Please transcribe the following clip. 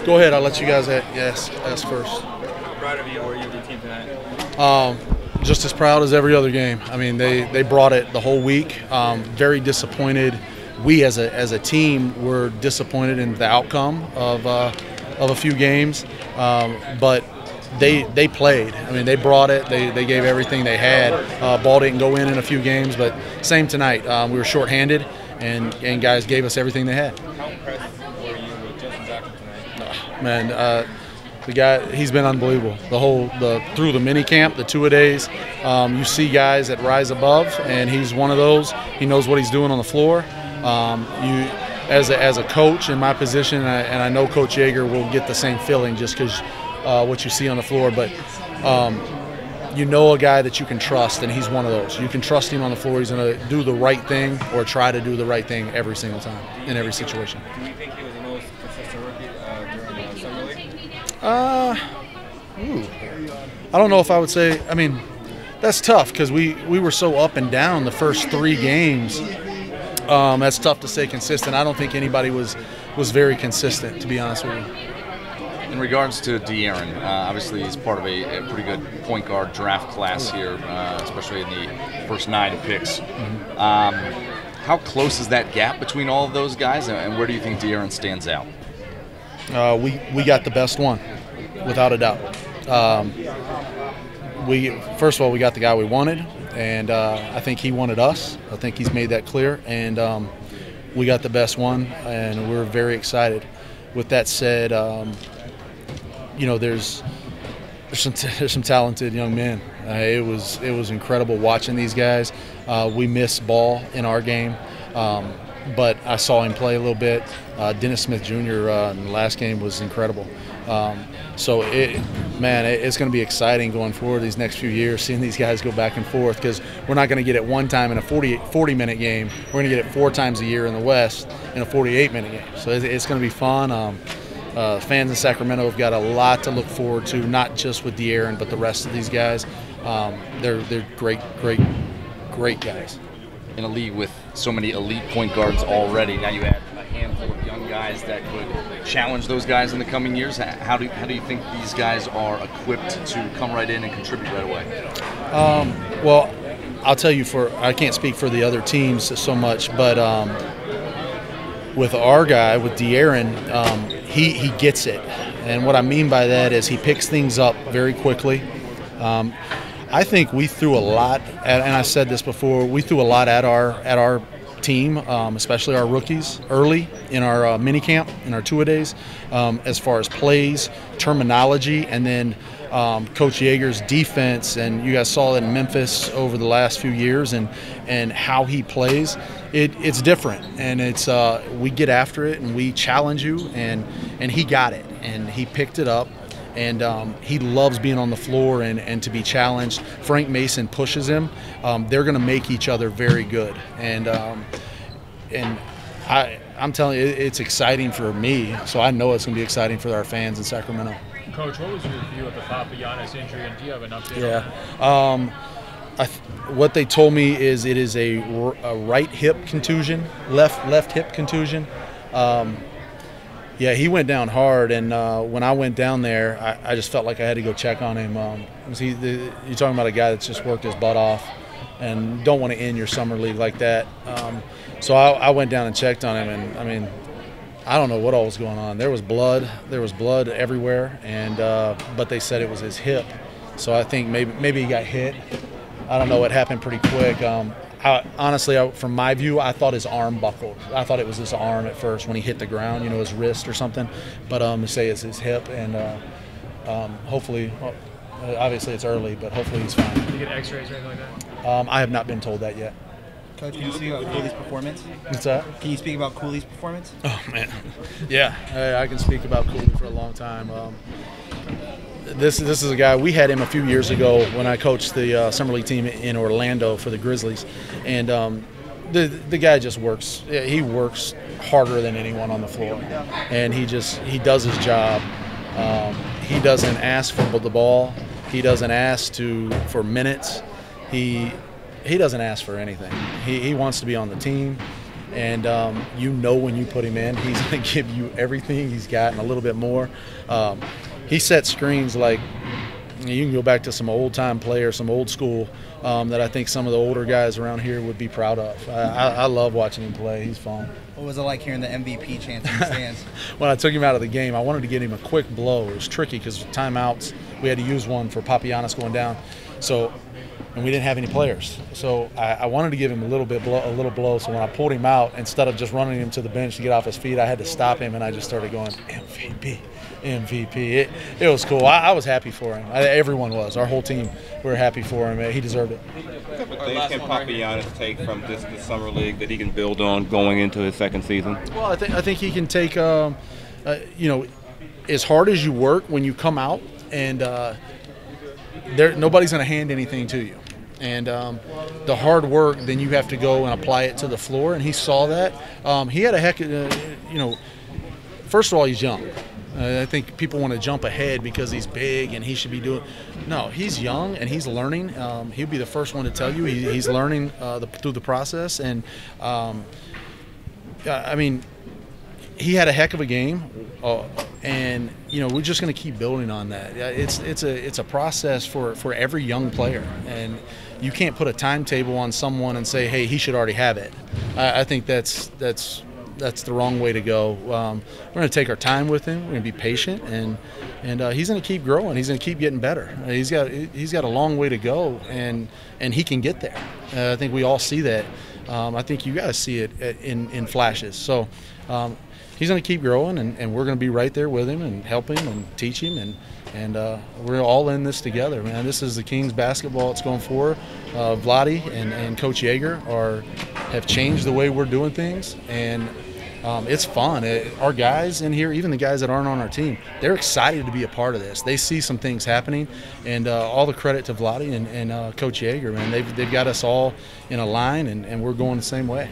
Go ahead. I'll let you guys ask first. How proud of you were you of your team tonight? Just as proud as every other game. I mean, they brought it the whole week. Very disappointed. We as a team were disappointed in the outcome of a few games, but they played. I mean, they brought it. They gave everything they had. Ball didn't go in a few games, but same tonight. We were shorthanded, and guys gave us everything they had. How impressed were you with Justin Jackson tonight? Man, the guy, he's been unbelievable. Through the mini camp, the two-a-days, you see guys that rise above, and he's one of those. He knows what he's doing on the floor. As a coach in my position, and I know Coach Yeager will get the same feeling just because what you see on the floor, but you know a guy that you can trust, and he's one of those. You can trust him on the floor. He's going to do the right thing or try to do the right thing every single time in every situation. Do you think he was the most consistent rookie during the summer league? I don't know if I would say. I mean, that's tough because we were so up and down the first 3 games. That's tough to stay consistent. I don't think anybody was very consistent, to be honest with you. In regards to De'Aaron, obviously he's part of a pretty good point guard draft class here, especially in the first 9 picks. How close is that gap between all of those guys, and where do you think De'Aaron stands out? We got the best one, without a doubt. First of all, we got the guy we wanted, and I think he wanted us. I think he's made that clear, and we got the best one, and we're very excited. With that said, you know, there's some talented young men. It was incredible watching these guys. We missed ball in our game, but I saw him play a little bit. Dennis Smith Jr. In the last game was incredible. So it's going to be exciting going forward these next few years, seeing these guys go back and forth, because we're not going to get it one time in a 40-minute game. We're going to get it 4 times a year in the West in a 48-minute game. So it's going to be fun. Fans in Sacramento have got a lot to look forward to, not just with De'Aaron, but the rest of these guys. They're great guys. In a league with so many elite point guards already, now you add a handful of young guys that could challenge those guys in the coming years. How do you think these guys are equipped to come right in and contribute right away? Well, I'll tell you, I can't speak for the other teams so much, but with our guy, with De'Aaron, he gets it. And what I mean by that is he picks things up very quickly. I think we threw a lot, and I said this before, we threw a lot at our team, especially our rookies, early in our mini camp, in our two-a-days, as far as plays, terminology, and then Coach Yeager's defense. And you guys saw it in Memphis over the last few years, and how he plays. It's different, and it's we get after it and we challenge you, and he got it, and he picked it up. And he loves being on the floor and to be challenged. Frank Mason pushes him. They're going to make each other very good. And I'm telling you, it's exciting for me. So I know it's going to be exciting for our fans in Sacramento. Coach, what was your view of the Papa Giannis injury, and do you have an update Yeah. on that? What they told me is it is a right hip contusion, left hip contusion. Yeah, he went down hard, and when I went down there, I just felt like I had to go check on him. You're talking about a guy that's just worked his butt off and don't want to end your summer league like that. So I went down and checked on him, and I mean, I don't know what all was going on. There was blood everywhere, and but they said it was his hip. So I think maybe he got hit. I don't know. It happened pretty quick. Honestly, from my view, I thought his arm buckled. I thought it was his arm at first when he hit the ground, his wrist or something. But they say it's his hip, and hopefully, obviously it's early, but hopefully he's fine. Did you get X-rays or anything like that? I have not been told that yet. Coach, can you speak about Cooleys' performance? What's that? Can you speak about Cooleys' performance? Oh, man. Yeah, I can speak about Cooley for a long time. This is a guy, we had him a few years ago when I coached the summer league team in Orlando for the Grizzlies, and the guy just works. He works harder than anyone on the floor, and he does his job. He doesn't ask for the ball. He doesn't ask for minutes. He doesn't ask for anything. He wants to be on the team, And you know when you put him in, he's going to give you everything he's got and a little bit more. He sets screens like you can go back to some old-time players, some old school that I think some of the older guys around here would be proud of. I love watching him play. He's fun. What was it like hearing the MVP chants in the stands? When I took him out of the game, I wanted to get him a quick blow. It was tricky because timeouts, we had to use one for Papagiannis going down. And we didn't have any players. So I wanted to give him a little blow. So when I pulled him out, instead of just running him to the bench to get off his feet, I had to stop him, and I just started going, MVP. It was cool. I was happy for him. Everyone was. Our whole team, we were happy for him. He deserved it. What type of things can Papagiannis take from this summer league that he can build on going into his second season? Well, I think he can take, as hard as you work when you come out, and nobody's going to hand anything to you. And the hard work, then you have to go and apply it to the floor, and he saw that. He had a heck of, first of all, he's young. I think people want to jump ahead because he's big and he should be doing – no, he's young and he's learning. He'll be the first one to tell you he's learning through the process. And, I mean, he had a heck of a game, and we're just going to keep building on that. It's a process for every young player, and you can't put a timetable on someone and say, hey, he should already have it. I think that's the wrong way to go. We're going to take our time with him. We're going to be patient, and he's going to keep growing. He's going to keep getting better. He's got a long way to go, and he can get there. I think we all see that. I think you got to see it in flashes. So he's going to keep growing, and we're going to be right there with him and help him and teach him, and we're all in this together, man. This is the Kings basketball it's going forward. Vlade and Coach Yeager have changed the way we're doing things, and it's fun. Our guys in here, even the guys that aren't on our team, they're excited to be a part of this. They see some things happening, and all the credit to Vlade and Coach Yeager, man. They've got us all in a line, and we're going the same way.